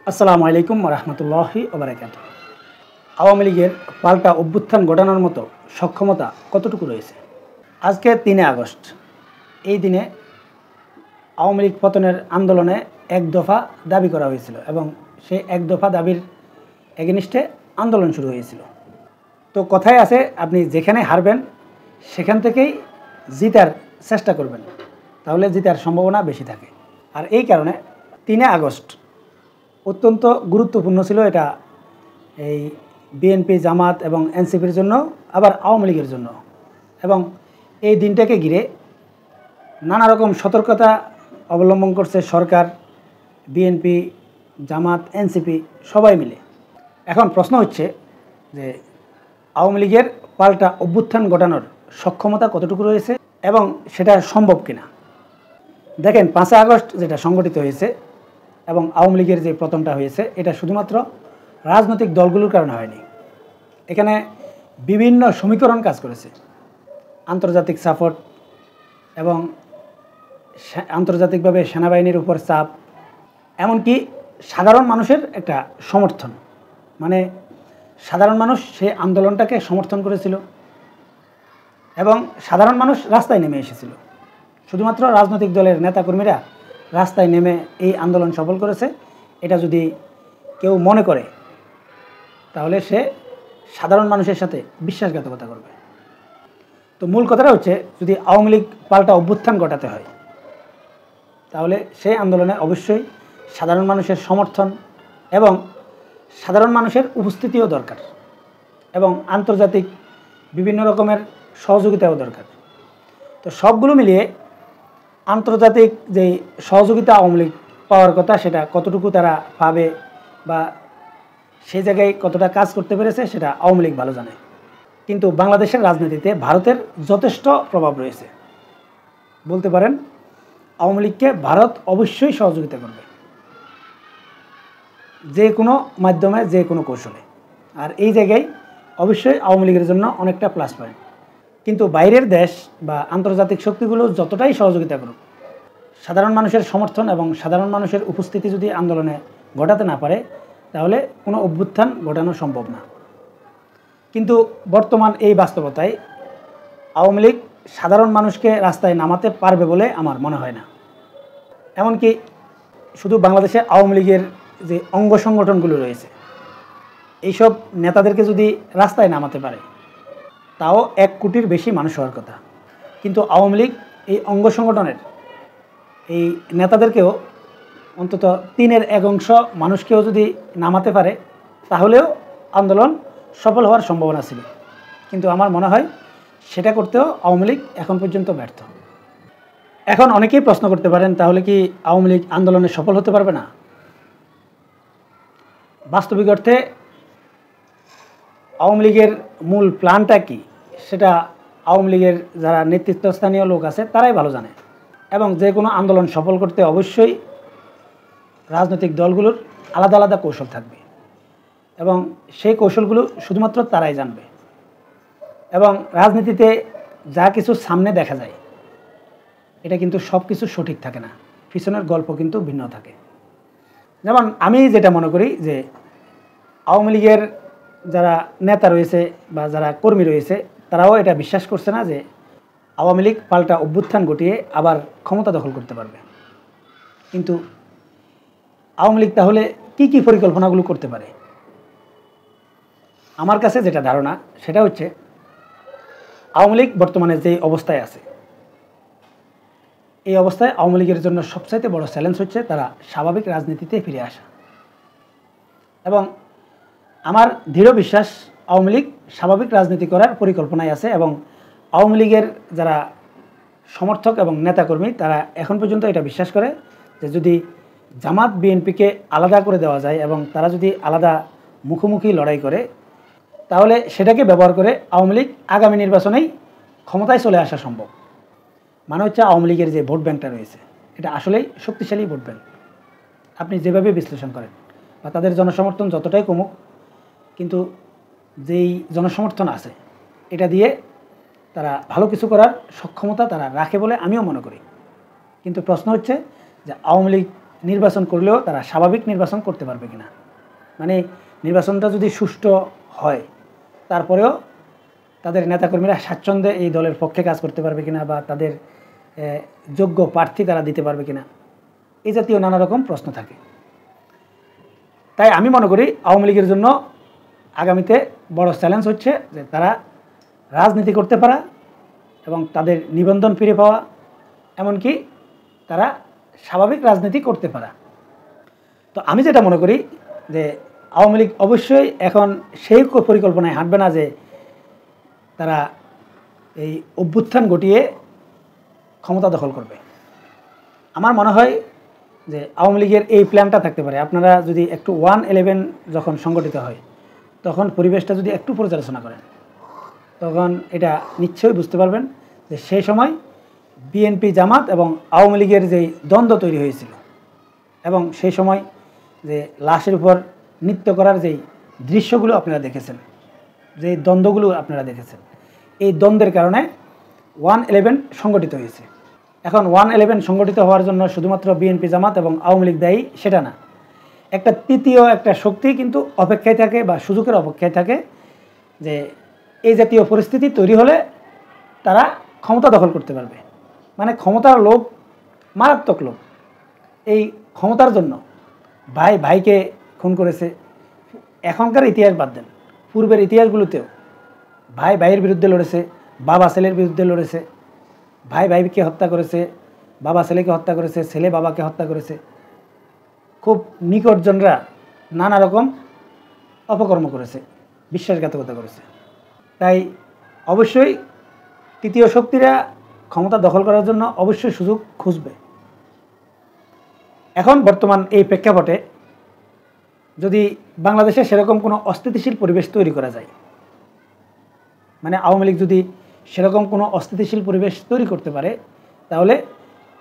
আসসালামু আলাইকুম রহমতুল্লাহি ওবারাকাতু। আওয়ামী লীগের পাল্টা অভ্যুত্থান ঘটানোর মতো সক্ষমতা কতটুকু রয়েছে? আজকে 3 আগস্ট, এই দিনে আওয়ামী লীগ পতনের আন্দোলনে এক দফা দাবি করা হয়েছিল এবং সেই এক দফা দাবির এগেনিস্টে আন্দোলন শুরু হয়েছিল। তো কথায় আছে, আপনি যেখানে হারবেন সেখান থেকেই জিতার চেষ্টা করবেন, তাহলে জিতার সম্ভাবনা বেশি থাকে। আর এই কারণে 3 আগস্ট অত্যন্ত গুরুত্বপূর্ণ ছিল। এটা এই বিএনপি, জামাত এবং এনসিপির জন্য, আবার আওয়ামী লীগের জন্য। এবং এই দিনটাকে ঘিরে নানা রকম সতর্কতা অবলম্বন করছে সরকার, বিএনপি, জামাত, এনসিপি সবাই মিলে। এখন প্রশ্ন হচ্ছে যে আওয়ামী লীগের পাল্টা অভ্যুত্থান ঘটানোর সক্ষমতা কতটুকু রয়েছে এবং সেটা সম্ভব কিনা। দেখেন, 5 আগস্ট যেটা সংগঠিত হয়েছে এবং আওয়ামী লীগের যে পতনটা হয়েছে, এটা শুধুমাত্র রাজনৈতিক দলগুলোর কারণে হয়নি। এখানে বিভিন্ন সমীকরণ কাজ করেছে। আন্তর্জাতিক সাপোর্ট এবং আন্তর্জাতিকভাবে সেনাবাহিনীর উপর চাপ, এমনকি সাধারণ মানুষের একটা সমর্থন, মানে সাধারণ মানুষ সেই আন্দোলনটাকে সমর্থন করেছিল এবং সাধারণ মানুষ রাস্তায় নেমে এসেছিল। শুধুমাত্র রাজনৈতিক দলের নেতাকর্মীরা রাস্তায় নেমে এই আন্দোলন সফল করেছে, এটা যদি কেউ মনে করে তাহলে সে সাধারণ মানুষের সাথে বিশ্বাসঘাতকতা করবে। তো মূল কথাটা হচ্ছে, যদি আওয়ামী লীগ পাল্টা অভ্যুত্থান ঘটাতে হয় তাহলে সেই আন্দোলনে অবশ্যই সাধারণ মানুষের সমর্থন এবং সাধারণ মানুষের উপস্থিতিও দরকার এবং আন্তর্জাতিক বিভিন্ন রকমের সহযোগিতাও দরকার। তো সবগুলো মিলিয়ে আন্তর্জাতিক যেই সহযোগিতা আওয়ামী লীগ পাওয়ার কথা, সেটা কতটুকু তারা পাবে বা সেই জায়গায় কতটা কাজ করতে পেরেছে, সেটা আওয়ামী লীগ ভালো জানে। কিন্তু বাংলাদেশের রাজনীতিতে ভারতের যথেষ্ট প্রভাব রয়েছে। বলতে পারেন আওয়ামী লীগকে ভারত অবশ্যই সহযোগিতা করবে, যে কোনো মাধ্যমে, যে কোনো কৌশলে। আর এই জায়গায় অবশ্যই আওয়ামী লীগের জন্য অনেকটা প্লাস পয়েন্ট। কিন্তু বাইরের দেশ বা আন্তর্জাতিক শক্তিগুলো যতটাই সহযোগিতা করুক, সাধারণ মানুষের সমর্থন এবং সাধারণ মানুষের উপস্থিতি যদি আন্দোলনে ঘটাতে না পারে, তাহলে কোনো অভ্যুত্থান ঘটানো সম্ভব না। কিন্তু বর্তমান এই বাস্তবতায় আওয়ামী লীগ সাধারণ মানুষকে রাস্তায় নামাতে পারবে বলে আমার মনে হয় না। এমনকি শুধু বাংলাদেশে আওয়ামী লীগের যে অঙ্গ সংগঠনগুলো রয়েছে, এইসব নেতাদেরকে যদি রাস্তায় নামাতে পারে, তাও 1 কোটির বেশি মানুষ হওয়ার কথা। কিন্তু আওয়ামী লীগ এই অঙ্গ সংগঠনের এই নেতাদেরকেও, অন্তত 3/1 অংশ মানুষকেও যদি নামাতে পারে, তাহলেও আন্দোলন সফল হওয়ার সম্ভাবনা ছিল। কিন্তু আমার মনে হয় সেটা করতেও আওয়ামী লীগ এখন পর্যন্ত ব্যর্থ। এখন অনেকেই প্রশ্ন করতে পারেন, তাহলে কি আওয়ামী লীগ আন্দোলনে সফল হতে পারবে না? বাস্তবিক অর্থে আওয়ামী লীগের মূল প্ল্যানটা কি, সেটা আওয়ামী লীগের যারা নেতৃত্বস্থানীয় লোক আছে তারাই ভালো জানে। এবং যে কোনো আন্দোলন সফল করতে অবশ্যই রাজনৈতিক দলগুলোর আলাদা আলাদা কৌশল থাকবে এবং সেই কৌশলগুলো শুধুমাত্র তারাই জানবে। এবং রাজনীতিতে যা কিছু সামনে দেখা যায়, এটা কিন্তু সব কিছু সঠিক থাকে না, পিছনের গল্প কিন্তু ভিন্ন থাকে। যেমন আমি যেটা মনে করি যে আওয়ামী লীগের যারা নেতা রয়েছে বা যারা কর্মী রয়েছে, তারাও এটা বিশ্বাস করছে না যে আওয়ামী লীগ পাল্টা অভ্যুত্থান ঘটিয়ে আবার ক্ষমতা দখল করতে পারবে। কিন্তু আওয়ামী লীগ তাহলে কি পরিকল্পনাগুলো করতে পারে? আমার কাছে যেটা ধারণা, সেটা হচ্ছে আওয়ামী লীগ বর্তমানে যে অবস্থায় আছে, এই অবস্থায় আওয়ামী লীগের জন্য সবচাইতে বড় চ্যালেঞ্জ হচ্ছে তারা স্বাভাবিক রাজনীতিতে ফিরে আসা। এবং আমার দৃঢ় বিশ্বাস আওয়ামী লীগ স্বাভাবিক রাজনীতি করার পরিকল্পনায় আছে এবং আওয়ামী লীগের যারা সমর্থক এবং নেতাকর্মী, তারা এখন পর্যন্ত এটা বিশ্বাস করে যে যদি জামাত বিএনপিকে আলাদা করে দেওয়া যায় এবং তারা যদি আলাদা মুখোমুখি লড়াই করে, তাহলে সেটাকে ব্যবহার করে আওয়ামী লীগ আগামী নির্বাচনেই ক্ষমতায় চলে আসা সম্ভব। মানে হচ্ছে আওয়ামী লীগের যে ভোট ব্যাংকটা রয়েছে, এটা আসলেই শক্তিশালী ভোট ব্যাংক। আপনি যেভাবে বিশ্লেষণ করেন বা তাদের জনসমর্থন যতটাই কমুক, কিন্তু যেই জনসমর্থন আছে, এটা দিয়ে তারা ভালো কিছু করার সক্ষমতা তারা রাখে বলে আমিও মনে করি। কিন্তু প্রশ্ন হচ্ছে যে আওয়ামী লীগ নির্বাচন করলেও তারা স্বাভাবিক নির্বাচন করতে পারবে কিনা, মানে নির্বাচনটা যদি সুষ্ঠু হয় তারপরেও তাদের নেতাকর্মীরা স্বাচ্ছন্দ্যে এই দলের পক্ষে কাজ করতে পারবে কিনা, বা তাদের যোগ্য প্রার্থী তারা দিতে পারবে কিনা, এই জাতীয় নানা রকম প্রশ্ন থাকে। তাই আমি মনে করি আওয়ামী লীগের জন্য আগামীতে বড় চ্যালেঞ্জ হচ্ছে যে তারা রাজনীতি করতে পারা এবং তাদের নিবন্ধন ফিরে পাওয়া, এমনকি তারা স্বাভাবিক রাজনীতি করতে পারা। তো আমি যেটা মনে করি যে আওয়ামী লীগ অবশ্যই এখন সেই পরিকল্পনায় হাঁটবে না যে তারা এই অভ্যুত্থান ঘটিয়ে ক্ষমতা দখল করবে। আমার মনে হয় যে আওয়ামী লীগের এই প্ল্যানটা থাকতে পারে। আপনারা যদি একটু 1/11 যখন সংগঠিত হয় তখন পরিবেশটা যদি একটু পর্যালোচনা করেন, তখন এটা নিশ্চয়ই বুঝতে পারবেন যে সেই সময় বিএনপি জামাত এবং আওয়ামী লীগের যেই দ্বন্দ্ব তৈরি হয়েছিল, এবং সেই সময় যে লাশের উপর নৃত্য করার যেই দৃশ্যগুলো আপনারা দেখেছেন, যেই দ্বন্দ্বগুলো আপনারা দেখেছেন, এই দ্বন্দ্বের কারণে 1/11 সংগঠিত হয়েছে। এখন 1/11 সংগঠিত হওয়ার জন্য শুধুমাত্র বিএনপি জামাত এবং আওয়ামী লীগ দায়ী সেটা না, একটা তৃতীয় একটা শক্তি কিন্তু অপেক্ষায় থাকে বা সুযোগের অপেক্ষায় থাকে যে এই জাতীয় পরিস্থিতি তৈরি হলে তারা ক্ষমতা দখল করতে পারবে। মানে ক্ষমতার লোভ, মারাত্মক লোভ। এই ক্ষমতার জন্য ভাই ভাইকে খুন করেছে। এখনকার ইতিহাস বাদ দেন, পূর্বের ইতিহাসগুলোতেও ভাই ভাইয়ের বিরুদ্ধে লড়েছে, বাবা ছেলের বিরুদ্ধে লড়েছে, ভাই ভাইকে হত্যা করেছে, বাবা ছেলেকে হত্যা করেছে, ছেলে বাবাকে হত্যা করেছে। খুব নিকটজনরা নানা রকম অপকর্ম করেছে, বিশ্বাসঘাতকতা করেছে। তাই অবশ্যই তৃতীয় শক্তিরা ক্ষমতা দখল করার জন্য অবশ্যই সুযোগ খুঁজবে। এখন বর্তমান এই প্রেক্ষাপটে যদি বাংলাদেশে সেরকম কোনো অস্থিতিশীল পরিবেশ তৈরি করা যায়, মানে আওয়ামী লীগ যদি সেরকম কোনো অস্থিতিশীল পরিবেশ তৈরি করতে পারে, তাহলে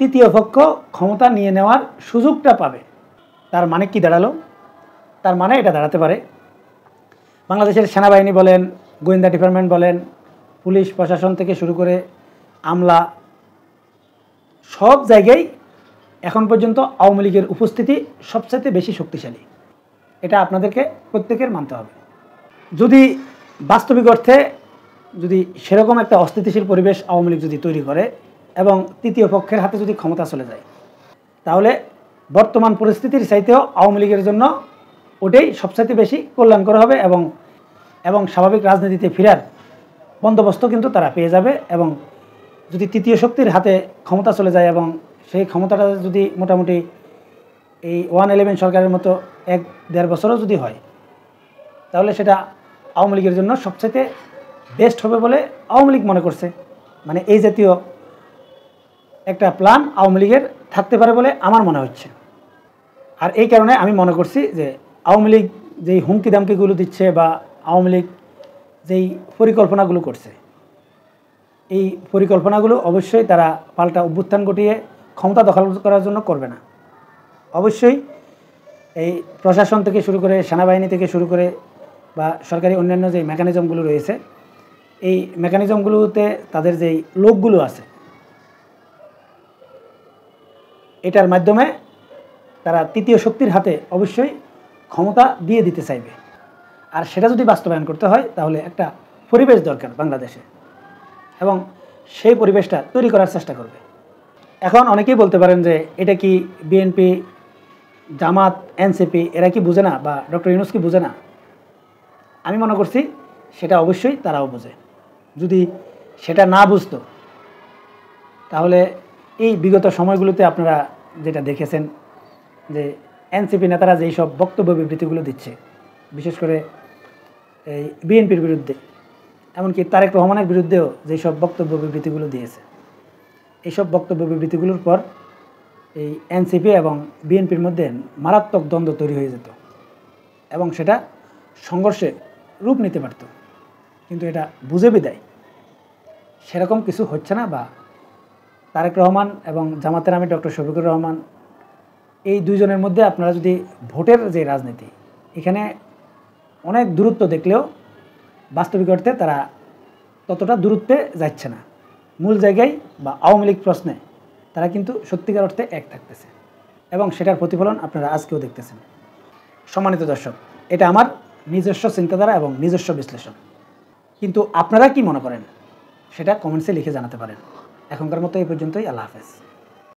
তৃতীয় পক্ষ ক্ষমতা নিয়ে নেওয়ার সুযোগটা পাবে। তার মানে কি দাঁড়ালো? তার মানে এটা দাঁড়াতে পারে বাংলাদেশের সেনাবাহিনী বলেন, গোয়েন্দা ডিপার্টমেন্ট বলেন, পুলিশ প্রশাসন থেকে শুরু করে আমলা, সব জায়গায় এখন পর্যন্ত আওয়ামী লীগের উপস্থিতি সবচাইতে বেশি শক্তিশালী। এটা আপনাদেরকে প্রত্যেকের মানতে হবে। যদি বাস্তবিক অর্থে যদি সেরকম একটা অস্থিতিশীল পরিবেশ আওয়ামী লীগ যদি তৈরি করে এবং তৃতীয় পক্ষের হাতে যদি ক্ষমতা চলে যায়, তাহলে বর্তমান পরিস্থিতির চাইতেও আওয়ামী লীগের জন্য ওটাই সবচাইতে বেশি কল্যাণকর হবে, এবং স্বাভাবিক রাজনীতিতে ফেরার বন্দোবস্ত কিন্তু তারা পেয়ে যাবে। এবং যদি তৃতীয় শক্তির হাতে ক্ষমতা চলে যায় এবং সেই ক্ষমতাটা যদি মোটামুটি এই 1/11 সরকারের মতো 1-1.5 বছরও যদি হয়, তাহলে সেটা আওয়ামী লীগের জন্য সবচেয়ে বেস্ট হবে বলে আওয়ামী লীগ মনে করছে। মানে এই জাতীয় একটা প্ল্যান আওয়ামী লীগের থাকতে পারে বলে আমার মনে হচ্ছে। আর এই কারণে আমি মনে করছি যে আওয়ামী লীগ যেই হুমকি দামকিগুলো দিচ্ছে বা আওয়ামী লীগ যেই পরিকল্পনাগুলো করছে, এই পরিকল্পনাগুলো অবশ্যই তারা পাল্টা অভ্যুত্থান ঘটিয়ে ক্ষমতা দখল করার জন্য করবে না। অবশ্যই এই প্রশাসন থেকে শুরু করে, সেনাবাহিনী থেকে শুরু করে বা সরকারি অন্যান্য যে মেকানিজমগুলো রয়েছে, এই মেকানিজমগুলোতে তাদের যেই লোকগুলো আছে, এটার মাধ্যমে তারা তৃতীয় শক্তির হাতে অবশ্যই ক্ষমতা দিয়ে দিতে চাইবে। আর সেটা যদি বাস্তবায়ন করতে হয়, তাহলে একটা পরিবেশ দরকার বাংলাদেশে, এবং সেই পরিবেশটা তৈরি করার চেষ্টা করবে। এখন অনেকেই বলতে পারেন যে এটা কি বিএনপি, জামাত, এনসিপি এরা কি বুঝে না, বা ডক্টর ইউনূস কি বুঝে না? আমি মনে করছি সেটা অবশ্যই তারাও বোঝে। যদি সেটা না বুঝতো, তাহলে এই বিগত সময়গুলোতে আপনারা যেটা দেখেছেন যে এনসিপি নেতারা যেই সব বক্তব্য বিবৃতিগুলো দিচ্ছে, বিশেষ করে এই বিএনপির বিরুদ্ধে, এমনকি তারেক রহমানের বিরুদ্ধেও যেই সব বক্তব্য বিবৃতিগুলো দিয়েছে, এইসব বক্তব্য বিবৃতিগুলোর পর এই এনসিপি এবং বিএনপির মধ্যে মারাত্মক দ্বন্দ্ব তৈরি হয়ে যেত এবং সেটা সংঘর্ষে রূপ নিতে পারত। কিন্তু এটা বুঝে বিদায় সেরকম কিছু হচ্ছে না। বা তারেক রহমান এবং জামাতের আমি ডক্টর শফিকুর রহমান, এই দুইজনের মধ্যে আপনারা যদি ভোটের যে রাজনীতি, এখানে অনেক দূরত্ব দেখলেও বাস্তবিক অর্থে তারা ততটা দূরত্বে যাচ্ছে না। মূল জায়গায় বা আওয়ামী লীগ প্রশ্নে তারা কিন্তু সত্যিকার অর্থে এক থাকতেছে। এবং সেটার প্রতিফলন আপনারা আজকেও দেখতেছেন। সম্মানিত দর্শক, এটা আমার নিজস্ব চিন্তাধারা এবং নিজস্ব বিশ্লেষণ, কিন্তু আপনারা কি মনে করেন সেটা কমেন্টসে লিখে জানাতে পারেন। এখনকার মতো এই পর্যন্তই। আল্লাহ হাফেজ।